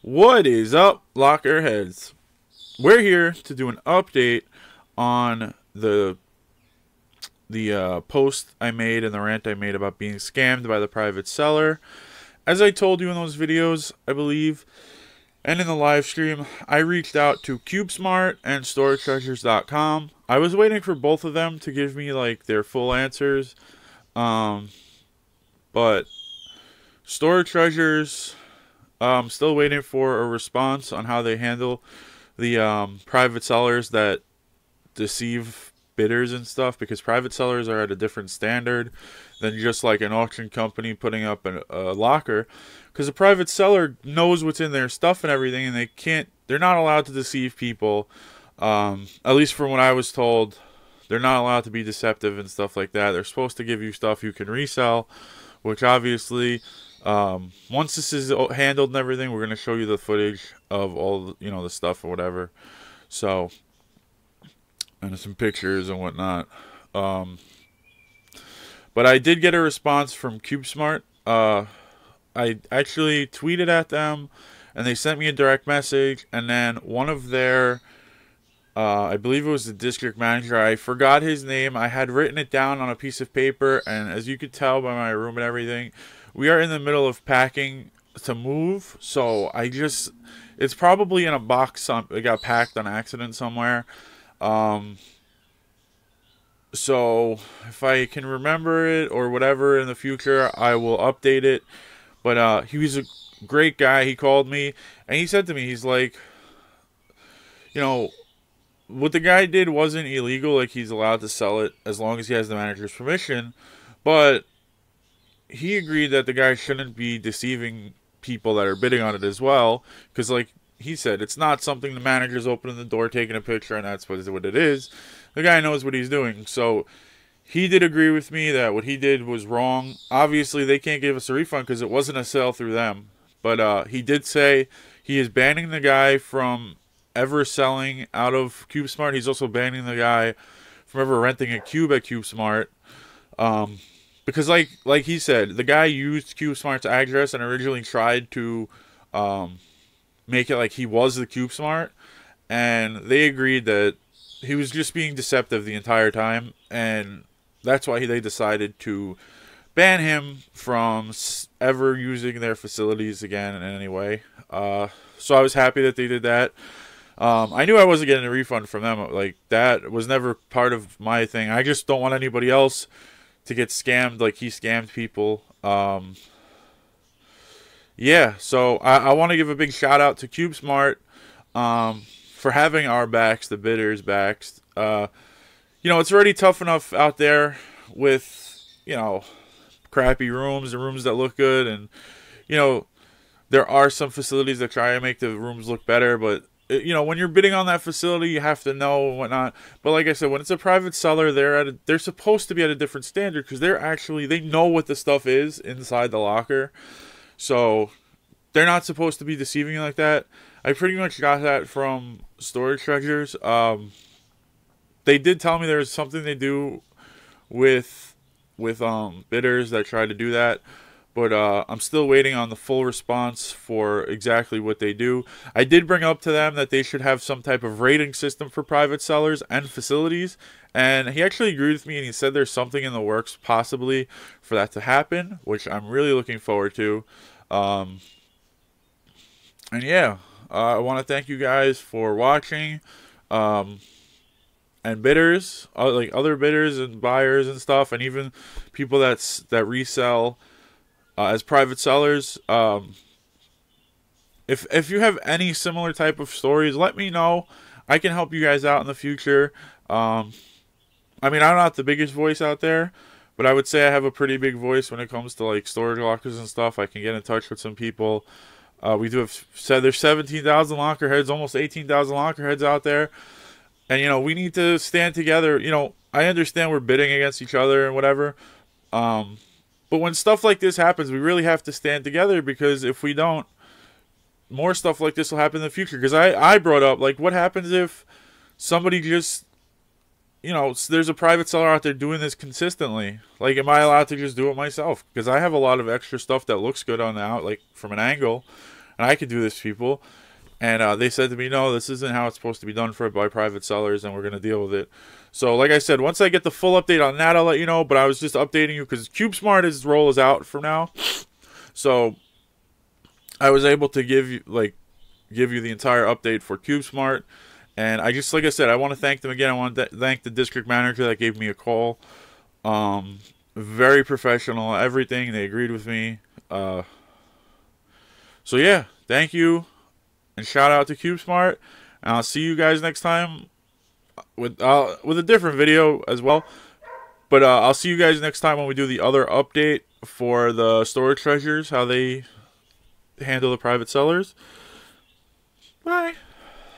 What is up, locker heads? We're here to do an update on the post I made and the rant I made about being scammed by the private seller. As I told you in those videos, I believe, and in the live stream, I reached out to Cubesmart and storagetreasures.com. I was waiting for both of them to give me like their full answers, but Storage Treasures, still waiting for a response on how they handle the private sellers that deceive bidders and stuff, because private sellers are at a different standard than just like an auction company putting up a locker, because a private seller knows what's in their stuff and everything, and they're not allowed to deceive people. At least from what I was told, they're not allowed to be deceptive and stuff like that. They're supposed to give you stuff you can resell, which obviously, once this is handled and everything, we're going to show you the footage of all, the stuff or whatever. So, and some pictures and whatnot. But I did get a response from Cubesmart. I actually tweeted at them, and they sent me a direct message, and then one of their, I believe it was the district manager, I forgot his name. I had written it down on a piece of paper, and as you could tell by my room and everything, we are in the middle of packing to move, so it's probably in a box. It got packed on accident somewhere. So if I can remember it or whatever in the future, I will update it. But he was a great guy. He called me and he said to me, he's like, what the guy did wasn't illegal. Like, he's allowed to sell it as long as he has the manager's permission. But he agreed that the guy shouldn't be deceiving people that are bidding on it as well. Because, like he said, it's not something the manager's opening the door, taking a picture, and that's what it is. The guy knows what he's doing. So he did agree with me that what he did was wrong. Obviously, they can't give us a refund because it wasn't a sale through them. But he did say he is banning the guy from ever selling out of Cubesmart. He's also banning the guy from ever renting a cube at Cubesmart. Because like he said, the guy used Cubesmart's address and originally tried to make it like he was the Cubesmart, and they agreed that he was just being deceptive the entire time, and that's why they decided to ban him from ever using their facilities again in any way. So I was happy that they did that. I knew I wasn't getting a refund from them. Like, that was never part of my thing. I just don't want anybody else to get scammed like he scammed people. Yeah, so I want to give a big shout out to Cubesmart for having our backs, the bidders' backs. It's already tough enough out there with, crappy rooms and rooms that look good. And, there are some facilities that try to make the rooms look better. But, when you're bidding on that facility, you have to know and whatnot. But like I said, when it's a private seller, they're supposed to be at a different standard because they know what the stuff is inside the locker. So they're not supposed to be deceiving you like that. I pretty much got that from Storage Treasures. They did tell me there's something they do with bidders that try to do that, but I'm still waiting on the full response for exactly what they do. I did bring up to them that they should have some type of rating system for private sellers and facilities, and he actually agreed with me, and he said there's something in the works possibly for that to happen, which I'm really looking forward to. And yeah, I want to thank you guys for watching. And bidders, like other bidders and buyers and stuff, and even people that resell as private sellers. If you have any similar type of stories, let me know. I can help you guys out in the future. I'm not the biggest voice out there, but I would say I have a pretty big voice when it comes to like storage lockers and stuff. I can get in touch with some people. We do have said there's 17,000 locker heads, almost 18,000 locker heads out there. And, we need to stand together. I understand we're bidding against each other and whatever. But when stuff like this happens, we really have to stand together, because if we don't, more stuff like this will happen in the future. Because I brought up, like, what happens if somebody just, there's a private seller out there doing this consistently. Like, am I allowed to just do it myself? Because I have a lot of extra stuff that looks good on the out, like, from an angle. and I could do this to people. And they said to me, no, this isn't how it's supposed to be done by private sellers, and we're going to deal with it. So, like I said, once I get the full update on that, I'll let you know. But I was just updating you because Cubesmart, his role is out for now. So, I was able to give you the entire update for Cubesmart. And I just, like I said, I want to thank them again. I want to thank the district manager that gave me a call. Very professional, everything. They agreed with me. So, yeah, thank you. And shout out to Cubesmart. And I'll see you guys next time with a different video as well. But I'll see you guys next time when we do the other update for the storage treasures, how they handle the private sellers. Bye.